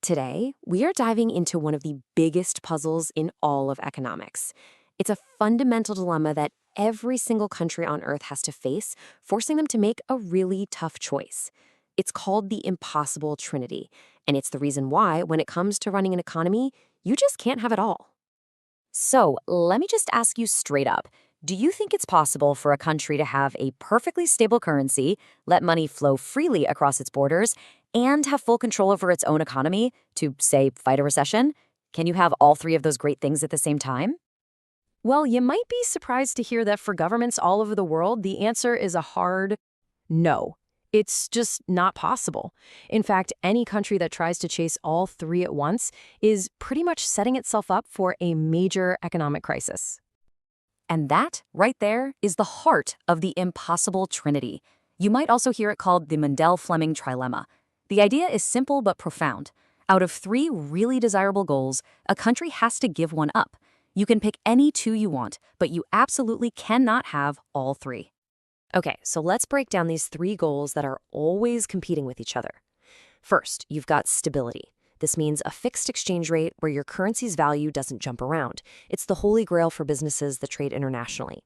Today, we are diving into one of the biggest puzzles in all of economics. It's a fundamental dilemma that every single country on Earth has to face, forcing them to make a really tough choice. It's called the impossible Trinity, and it's the reason why, when it comes to running an economy, you just can't have it all. So, let me just ask you straight up. Do you think it's possible for a country to have a perfectly stable currency, let money flow freely across its borders, and have full control over its own economy to, say, fight a recession? Can you have all three of those great things at the same time? Well, you might be surprised to hear that for governments all over the world, the answer is a hard no. It's just not possible. In fact, any country that tries to chase all three at once is pretty much setting itself up for a major economic crisis. And that, right there, is the heart of the impossible Trinity. You might also hear it called the Mundell-Fleming trilemma. The idea is simple but profound. Out of three really desirable goals, a country has to give one up. You can pick any two you want, but you absolutely cannot have all three. Okay, so let's break down these three goals that are always competing with each other. First, you've got stability. This means a fixed exchange rate where your currency's value doesn't jump around. It's the holy grail for businesses that trade internationally.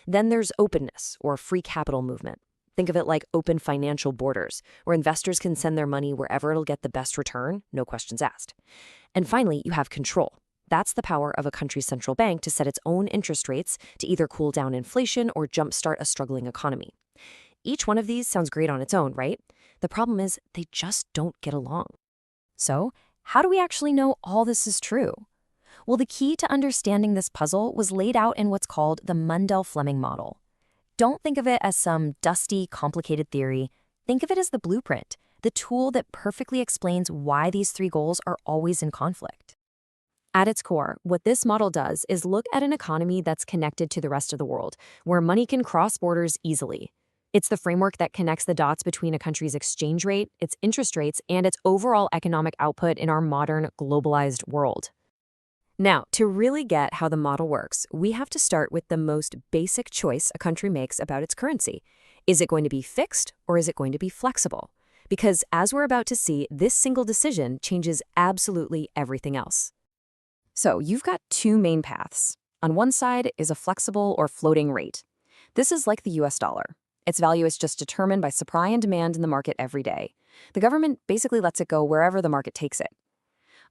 Then there's openness, or free capital movement. Think of it like open financial borders, where investors can send their money wherever it'll get the best return, no questions asked. And finally, you have control. That's the power of a country's central bank to set its own interest rates to either cool down inflation or jumpstart a struggling economy. Each one of these sounds great on its own, right? The problem is they just don't get along. So, how do we actually know all this is true? Well, the key to understanding this puzzle was laid out in what's called the Mundell-Fleming model. Don't think of it as some dusty, complicated theory. Think of it as the blueprint, the tool that perfectly explains why these three goals are always in conflict. At its core, what this model does is look at an economy that's connected to the rest of the world, where money can cross borders easily. It's the framework that connects the dots between a country's exchange rate, its interest rates, and its overall economic output in our modern, globalized world. Now, to really get how the model works, we have to start with the most basic choice a country makes about its currency. Is it going to be fixed or is it going to be flexible? Because as we're about to see, this single decision changes absolutely everything else. So you've got two main paths. On one side is a flexible or floating rate. This is like the US dollar. Its value is just determined by supply and demand in the market every day. The government basically lets it go wherever the market takes it.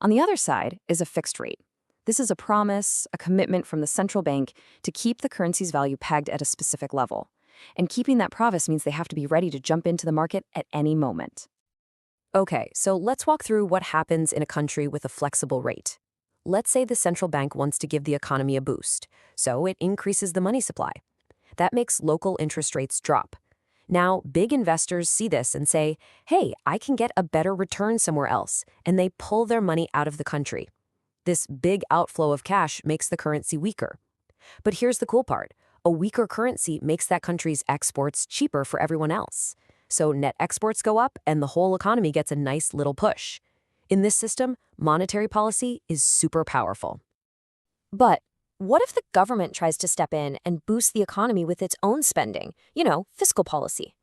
On the other side is a fixed rate. This is a promise, a commitment from the central bank to keep the currency's value pegged at a specific level. And keeping that promise means they have to be ready to jump into the market at any moment. Okay, so let's walk through what happens in a country with a flexible rate. Let's say the central bank wants to give the economy a boost, so it increases the money supply. That makes local interest rates drop. Now, big investors see this and say, hey, I can get a better return somewhere else, and they pull their money out of the country. This big outflow of cash makes the currency weaker. But here's the cool part. A weaker currency makes that country's exports cheaper for everyone else. So net exports go up, and the whole economy gets a nice little push. In this system, monetary policy is super powerful. But what if the government tries to step in and boost the economy with its own spending? Fiscal policy.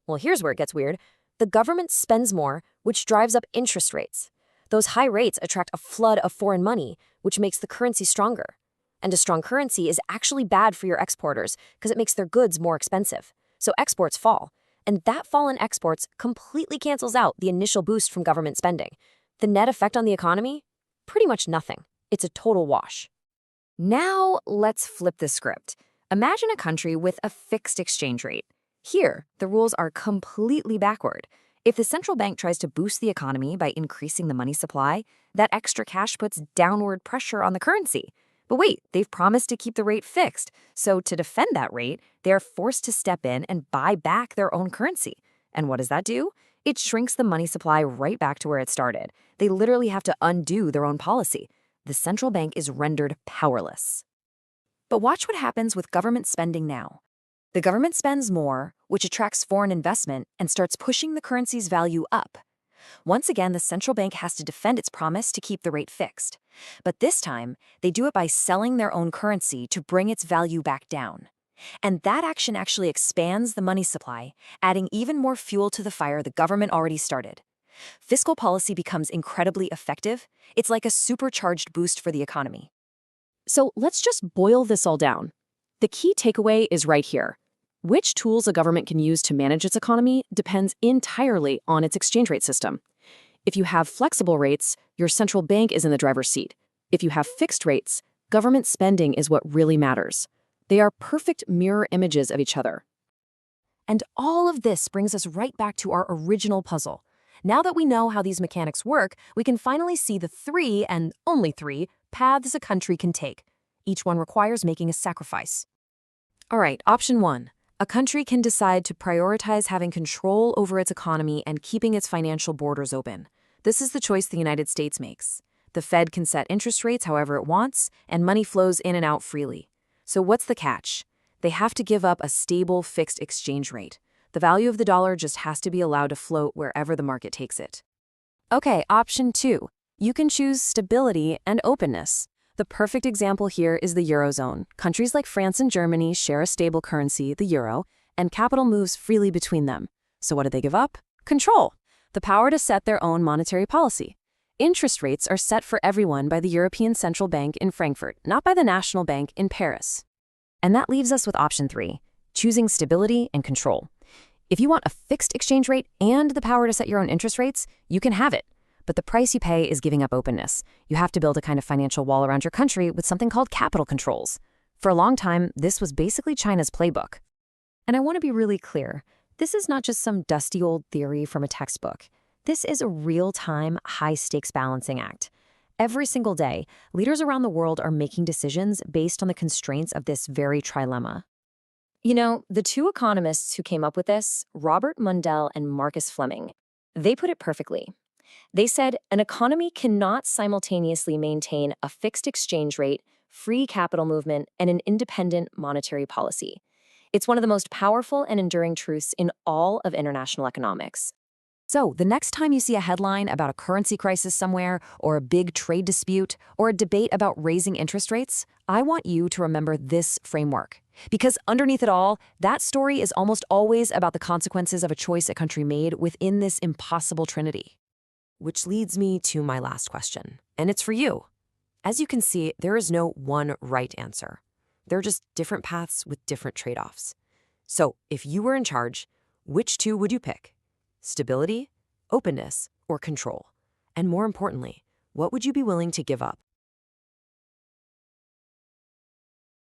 Well, here's where it gets weird. The government spends more, which drives up interest rates. Those high rates attract a flood of foreign money, which makes the currency stronger. And a strong currency is actually bad for your exporters because it makes their goods more expensive. So exports fall. And that fall in exports completely cancels out the initial boost from government spending. The net effect on the economy? Pretty much nothing. It's a total wash. Now, let's flip the script. Imagine a country with a fixed exchange rate. Here, the rules are completely backward. If the central bank tries to boost the economy by increasing the money supply, that extra cash puts downward pressure on the currency. But wait, they've promised to keep the rate fixed. So to defend that rate, they are forced to step in and buy back their own currency. And what does that do? It shrinks the money supply right back to where it started. They literally have to undo their own policy. The central bank is rendered powerless. But watch what happens with government spending now. The government spends more, which attracts foreign investment and starts pushing the currency's value up. Once again, the central bank has to defend its promise to keep the rate fixed. But this time, they do it by selling their own currency to bring its value back down. And that action actually expands the money supply, adding even more fuel to the fire the government already started. Fiscal policy becomes incredibly effective. It's like a supercharged boost for the economy. So let's just boil this all down. The key takeaway is right here. Which tools a government can use to manage its economy depends entirely on its exchange rate system. If you have flexible rates, your central bank is in the driver's seat. If you have fixed rates, government spending is what really matters. They are perfect mirror images of each other. And all of this brings us right back to our original puzzle. Now that we know how these mechanics work, we can finally see the three, and only three, paths a country can take. Each one requires making a sacrifice. All right, option 1. A country can decide to prioritize having control over its economy and keeping its financial borders open. This is the choice the United States makes. The Fed can set interest rates however it wants, and money flows in and out freely. So what's the catch? They have to give up a stable, fixed exchange rate. The value of the dollar just has to be allowed to float wherever the market takes it. Okay, option 2. You can choose stability and openness. The perfect example here is the Eurozone. Countries like France and Germany share a stable currency, the euro, and capital moves freely between them. So what do they give up? Control. The power to set their own monetary policy. Interest rates are set for everyone by the European Central Bank in Frankfurt, not by the National Bank in Paris. And that leaves us with option 3, choosing stability and control. If you want a fixed exchange rate and the power to set your own interest rates, you can have it. But the price you pay is giving up openness. You have to build a kind of financial wall around your country with something called capital controls. For a long time, this was basically China's playbook. And I want to be really clear. This is not just some dusty old theory from a textbook. This is a real-time, high-stakes balancing act. Every single day, leaders around the world are making decisions based on the constraints of this very trilemma. You know, the two economists who came up with this, Robert Mundell and Mundell-Fleming, they put it perfectly. They said an economy cannot simultaneously maintain a fixed exchange rate, free capital movement, and an independent monetary policy. It's one of the most powerful and enduring truths in all of international economics. So, the next time you see a headline about a currency crisis somewhere, or a big trade dispute, or a debate about raising interest rates, I want you to remember this framework. Because underneath it all, that story is almost always about the consequences of a choice a country made within this impossible trinity. Which leads me to my last question, and it's for you. As you can see, there is no one right answer. There are just different paths with different trade-offs. So, if you were in charge, which two would you pick? Stability, openness, or control? And more importantly, what would you be willing to give up?